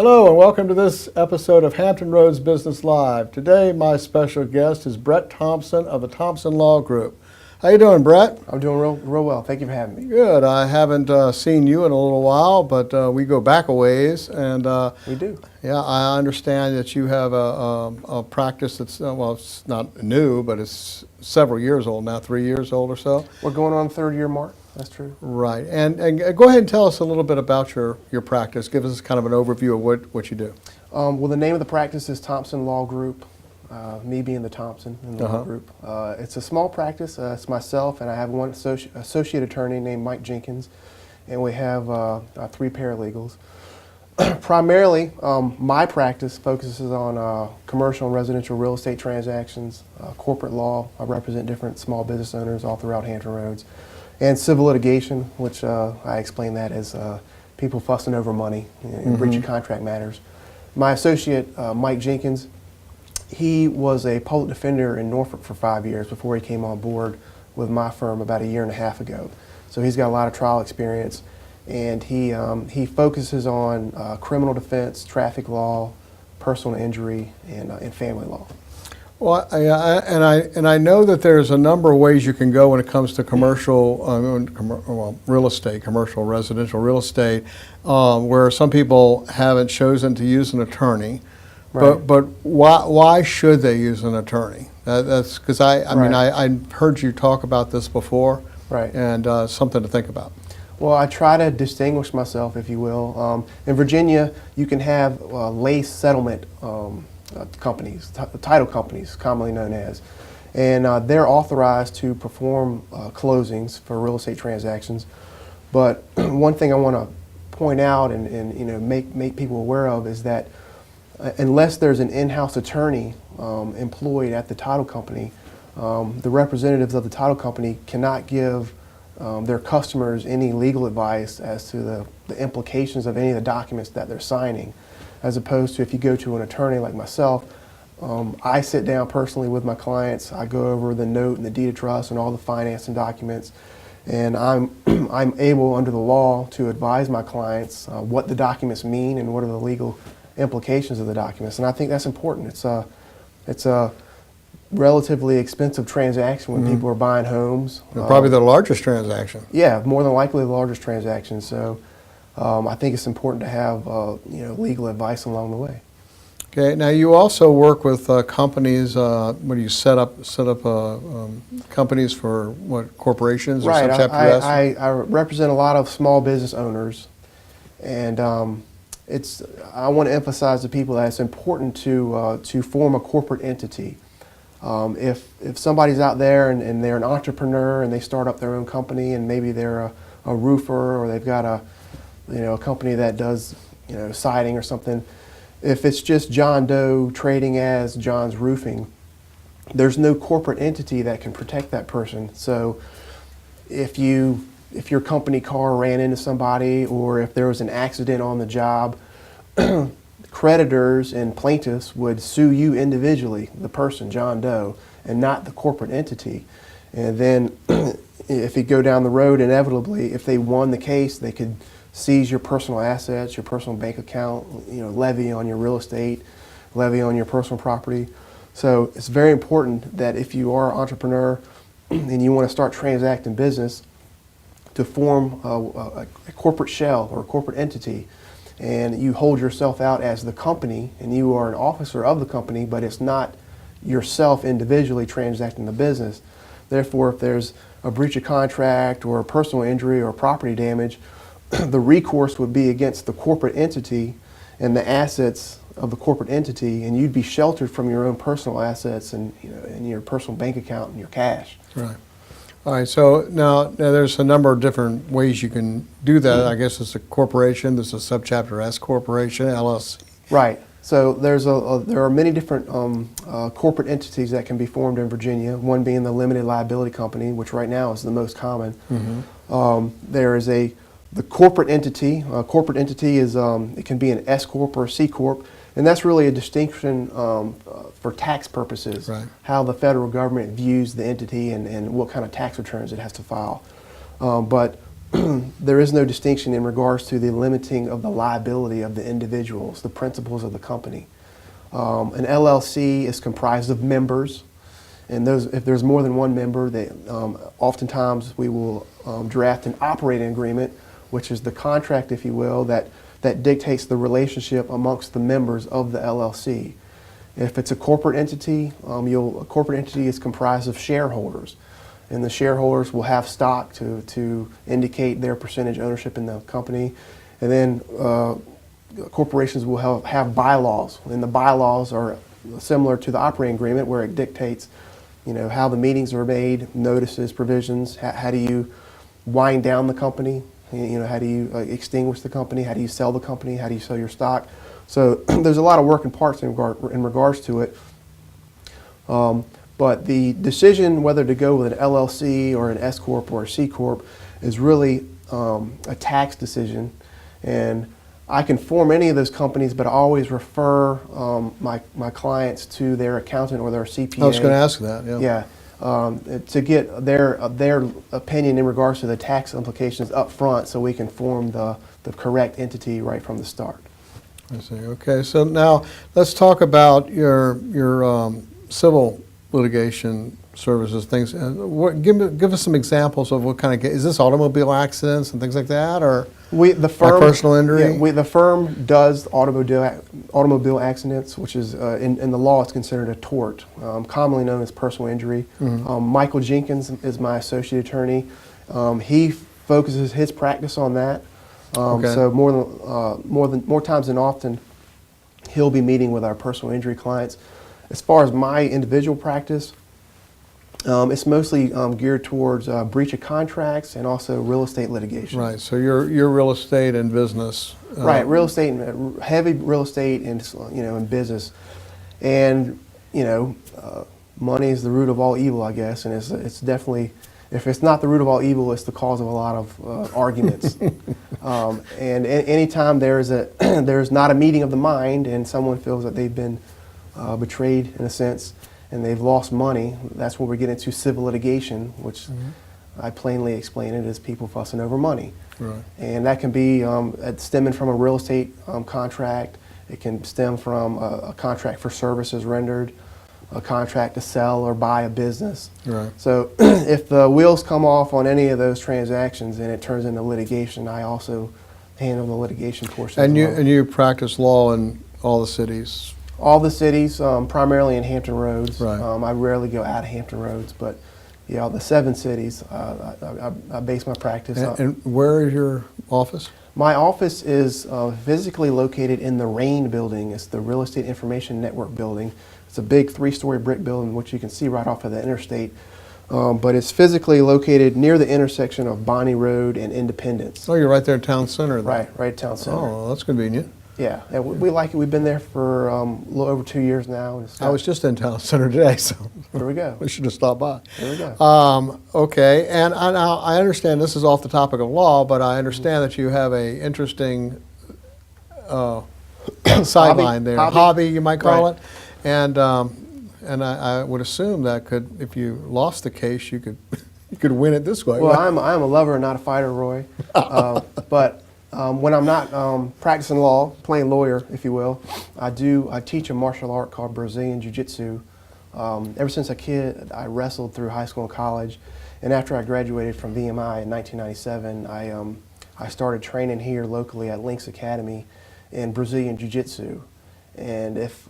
Hello and welcome to this episode of Hampton Roads Business Live. Today my special guest is Brett Thompson of the Thompson Law Group. How you doing, Brett? I'm doing real well. Thank you for having me. Good. I haven't seen you in a little while, but we go back a ways. And We do. yeah, I understand that you have a practice that's, well, it's not new, but it's several years old now, 3 years old or so. We're going on the third year mark. That's true. Right. And go ahead and tell us a little bit about your practice. Give us kind of an overview of what you do. Well, the name of the practice is Thompson Law Group. Me being the Thompson in the law group. It's a small practice. It's myself, and I have one associate attorney named Mike Jenkins, and we have 3 paralegals. Primarily, my practice focuses on commercial and residential real estate transactions, corporate law. I represent different small business owners all throughout Hampton Roads, and civil litigation, which I explain that as people fussing over money and breach of contract matters. My associate, Mike Jenkins, he was a public defender in Norfolk for 5 years before he came on board with my firm about 1.5 years ago. So he's got a lot of trial experience, and he focuses on criminal defense, traffic law, personal injury, and family law. Well, I know that there's a number of ways you can go when it comes to commercial, real estate, commercial residential real estate, where some people haven't chosen to use an attorney. Right. But why should they use an attorney? That's because I mean I heard you talk about this before, Right. And something to think about. Well, I try to distinguish myself, if you will. In Virginia, you can have lease settlement companies, title companies, commonly known as, and they're authorized to perform closings for real estate transactions. But one thing I want to point out and make people aware of is that unless there's an in-house attorney employed at the title company, the representatives of the title company cannot give their customers any legal advice as to the implications of any of the documents that they're signing. As opposed to if you go to an attorney like myself, I sit down personally with my clients, I go over the note and the deed of trust and all the financing documents, and I'm able under the law to advise my clients what the documents mean and what are the legal implications of the documents. And I think that's important. It's a relatively expensive transaction when people are buying homes. Probably the largest transaction. Yeah, more than likely the largest transaction. So I think it's important to have legal advice along the way. Okay. Now you also work with companies. What do you set up companies for what, corporations or Right. some Chapter S? I represent a lot of small business owners, and I want to emphasize to people that it's important to form a corporate entity. If somebody's out there and they're an entrepreneur and they start up their own company, and maybe they're a roofer, or they've got a company that does siding or something, if it's just John Doe trading as John's Roofing, there's no corporate entity that can protect that person. So if your company car ran into somebody, or if there was an accident on the job, creditors and plaintiffs would sue you individually, the person, John Doe, and not the corporate entity. And then if you go down the road, inevitably, if they won the case, they could seize your personal assets, your personal bank account, levy on your real estate, levy on your personal property. So it's very important that if you are an entrepreneur and you want to start transacting business, to form a corporate shell or a corporate entity, and you hold yourself out as the company, and you are an officer of the company, but it's not yourself individually transacting the business. Therefore, if there's a breach of contract or a personal injury or property damage, the recourse would be against the corporate entity and the assets of the corporate entity, and you'd be sheltered from your own personal assets and your personal bank account and your cash. Right. All right. So now there's a number of different ways you can do that. I guess it's a corporation. There's a subchapter S corporation, LLC. Right. So there are many different corporate entities that can be formed in Virginia. One being the limited liability company, which right now is the most common. There is the corporate entity. A corporate entity is it can be an S corp or a C corp, and that's really a distinction for tax purposes. Right. How the federal government views the entity and what kind of tax returns it has to file. But there is no distinction in regards to the limiting of the liability of the individuals, the principals of the company. An LLC is comprised of members, and if there's more than one member, oftentimes we will draft an operating agreement, which is the contract, if you will, that dictates the relationship amongst the members of the LLC. If it's a corporate entity, a corporate entity is comprised of shareholders, and the shareholders will have stock to indicate their percentage ownership in the company. And then corporations will have bylaws, and the bylaws are similar to the operating agreement, where it dictates, how the meetings are made, notices, provisions. How do you wind down the company? How do you extinguish the company? How do you sell the company? How do you sell your stock? So there's a lot of working parts in regards to it. But the decision whether to go with an LLC or an S Corp or a C Corp is really a tax decision. And I can form any of those companies, but I always refer my clients to their accountant or their CPA. I was going to ask that, yeah. Yeah, to get their opinion in regards to the tax implications up front, so we can form the correct entity right from the start. I see. Okay, so now let's talk about your civil litigation services, things. Give us some examples of what kind of, is this automobile accidents and things like that, or the firm, personal injury? Yeah, the firm does automobile accidents, which is in the law it's considered a tort, commonly known as personal injury. Mm-hmm. Michael Jenkins is my associate attorney. He focuses his practice on that. Okay. So more times than often, he'll be meeting with our personal injury clients. As far as my individual practice, it's mostly geared towards breach of contracts and also real estate litigation. Right. So you're real estate and business. Right. Real estate, and heavy real estate, and and business, and money is the root of all evil, I guess, and it's definitely, if it's not the root of all evil, it's the cause of a lot of arguments. And anytime there's not a meeting of the mind, and someone feels that they've been betrayed in a sense, and they've lost money, that's when we get into civil litigation, which I plainly explain it as people fussing over money. Right. And that can be stemming from a real estate contract. It can stem from a contract for services rendered, a contract to sell or buy a business. Right. So if the wheels come off on any of those transactions and it turns into litigation, I also handle the litigation portion. And you practice law in all the cities? All the cities, primarily in Hampton Roads. Right. I rarely go out of Hampton Roads, but yeah, the 7 cities, I base my practice on. And where is your office? My office is physically located in the REIN building. It's the Real Estate Information Network building. It's a big 3-story brick building, which you can see right off of the interstate. But it's physically located near the intersection of Bonney Road and Independence. Oh, you're right there in town center. Right at town center. Oh, that's convenient. Yeah, and we like it. We've been there for a little over 2 years now. And I was just in town center today, so there we go. we should have stopped by. There we go. Okay, and I understand this is off the topic of law, but I understand that you have a interesting sideline there, hobby you might call it, and I would assume that if you lost the case, you could win it this way. Well, I'm a lover and not a fighter, Roy. But when I'm not practicing law, playing lawyer, if you will, I teach a martial art called Brazilian Jiu-Jitsu. Ever since a kid, I wrestled through high school and college, and after I graduated from VMI in 1997, I started training here locally at Lynx Academy in Brazilian Jiu-Jitsu. And if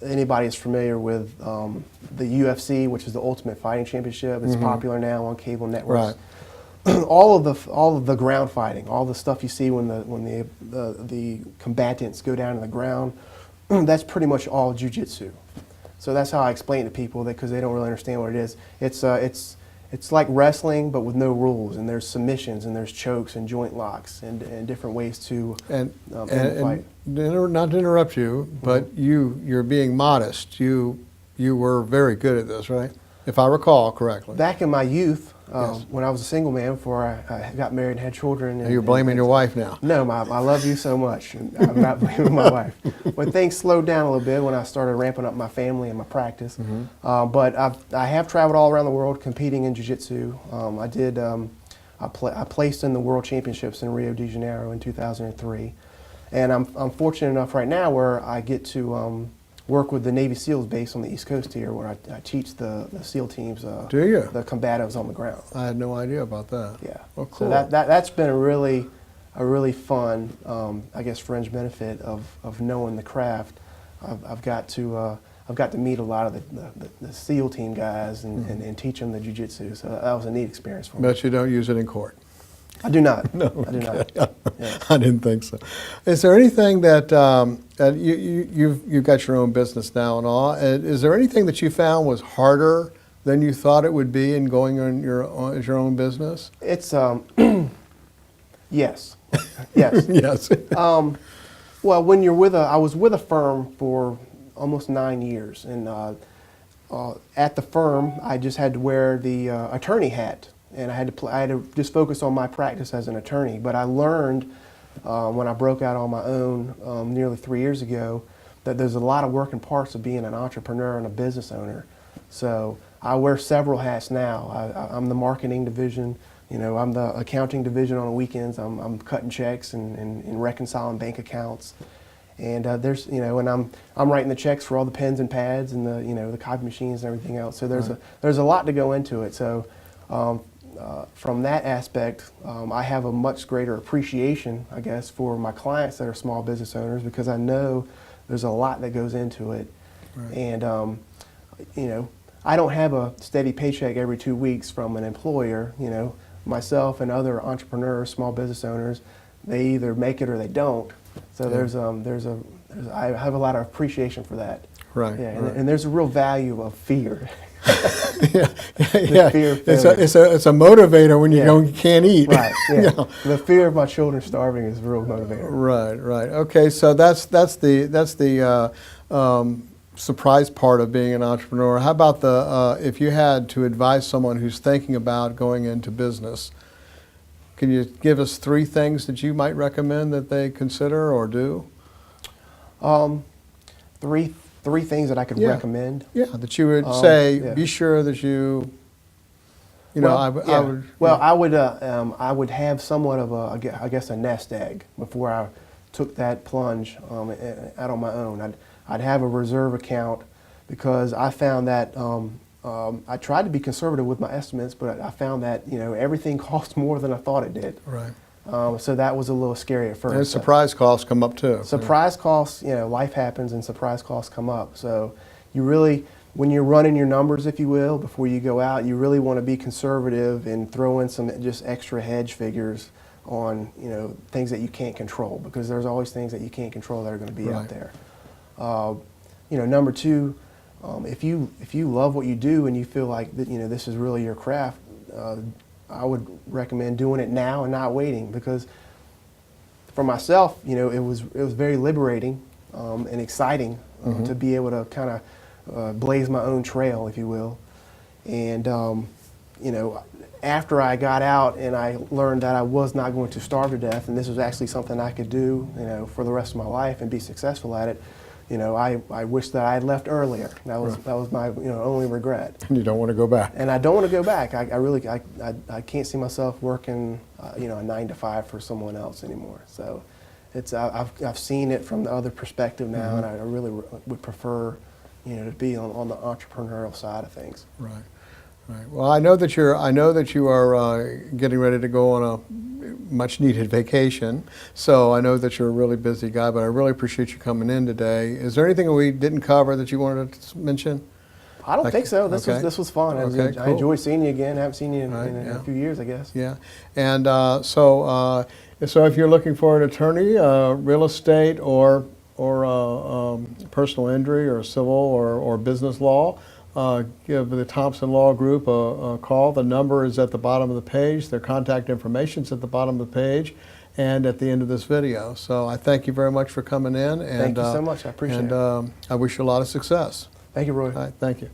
anybody is familiar with the UFC, which is the Ultimate Fighting Championship, it's popular now on cable networks. Right. all of the ground fighting, all the stuff you see when the combatants go down to the ground, that's pretty much all jiu-jitsu. So that's how I explain it to people, because they don't really understand what it is. It's like wrestling, but with no rules, and there's submissions, and there's chokes, and joint locks, and different ways to end the fight. Not to interrupt you, but you're being modest. You were very good at this, right? If I recall correctly. Back in my youth, Yes. when I was a single man before I got married and had children. You're blaming your wife now. No, I love you so much. And I'm not blaming my wife. But things slowed down a little bit when I started ramping up my family and my practice. But I have traveled all around the world competing in jiu-jitsu. I did I placed in the World Championships in Rio de Janeiro in 2003, and I'm fortunate enough right now where I get to work with the Navy SEALs based on the East Coast here, where I teach the SEAL teams, Do you? the combatives on the ground. I had no idea about that. Yeah. Oh, cool. So that's been a really fun, I guess, fringe benefit of knowing the craft. I've got to meet a lot of the SEAL team guys and teach them the jiu-jitsu. So that was a neat experience for me. Bet you don't use it in court. I do not. No, I do not. Yeah. I didn't think so. Is there anything that, that you've got your own business now and all? Is there anything that you found was harder than you thought it would be in going on your own business? It's yes, yes. Yes. Well, when you're I was with a firm for almost 9 years, and at the firm, I just had to wear the attorney hat. And I had to just focus on my practice as an attorney. But I learned when I broke out on my own nearly 3 years ago that there's a lot of working parts of being an entrepreneur and a business owner. So I wear several hats now. I'm the marketing division. I'm the accounting division on the weekends. I'm cutting checks and reconciling bank accounts. And and I'm writing the checks for all the pens and pads and the copy machines and everything else. So there's a lot to go into it. So. From that aspect, I have a much greater appreciation, I guess, for my clients that are small business owners, because I know there's a lot that goes into it. Right. And, I don't have a steady paycheck every 2 weeks from an employer. Myself and other entrepreneurs, small business owners, they either make it or they don't. So yeah. I have a lot of appreciation for that. Right. Yeah, right. And there's a real value of fear. Yeah. Fear of it's failure. a motivator when you can't eat. Right. Yeah. The fear of my children starving is a real motivator. Right. Right. Okay. So that's the surprise part of being an entrepreneur. How about if you had to advise someone who's thinking about going into business? Can you give us 3 things that you might recommend that they consider or do? Three things that I could recommend. Yeah, that you would say. Yeah. Be sure that you. I would. Yeah. I would have somewhat of I guess a nest egg before I took that plunge out on my own. I'd have a reserve account, because I found that I tried to be conservative with my estimates, but I found that everything costs more than I thought it did. Right. So that was a little scary at first. And surprise costs come up too. Surprise costs, life happens and surprise costs come up. So you really, when you're running your numbers, if you will, before you go out, you really want to be conservative and throw in some just extra hedge figures on, things that you can't control, because there's always things that you can't control that are going to be out there. Number 2, if you love what you do and you feel like that, this is really your craft, I would recommend doing it now and not waiting, because for myself, it was very liberating and exciting to be able to kind of blaze my own trail, if you will. And after I got out and I learned that I was not going to starve to death, and this was actually something I could do, for the rest of my life and be successful at it, I wish that I had left earlier. That was my only regret. And you don't want to go back. And I don't want to go back. I really can't see myself working a 9 to 5 for someone else anymore. So I've seen it from the other perspective now, and I really would prefer to be on the entrepreneurial side of things. Right. Right. Well, I know that you are getting ready to go on a much needed vacation. So I know that you're a really busy guy, but I really appreciate you coming in today. Is there anything we didn't cover that you wanted to mention? I don't think so. This was fun. Okay, cool. I enjoyed seeing you again. I haven't seen you in a few years, I guess. Yeah. And so if you're looking for an attorney, real estate or personal injury or civil or business law, give the Thompson Law Group a call. The number is at the bottom of the page. Their contact information is at the bottom of the page and at the end of this video. So I thank you very much for coming in. And, thank you so much. I appreciate it. And I wish you a lot of success. Thank you, Roy. All right, thank you.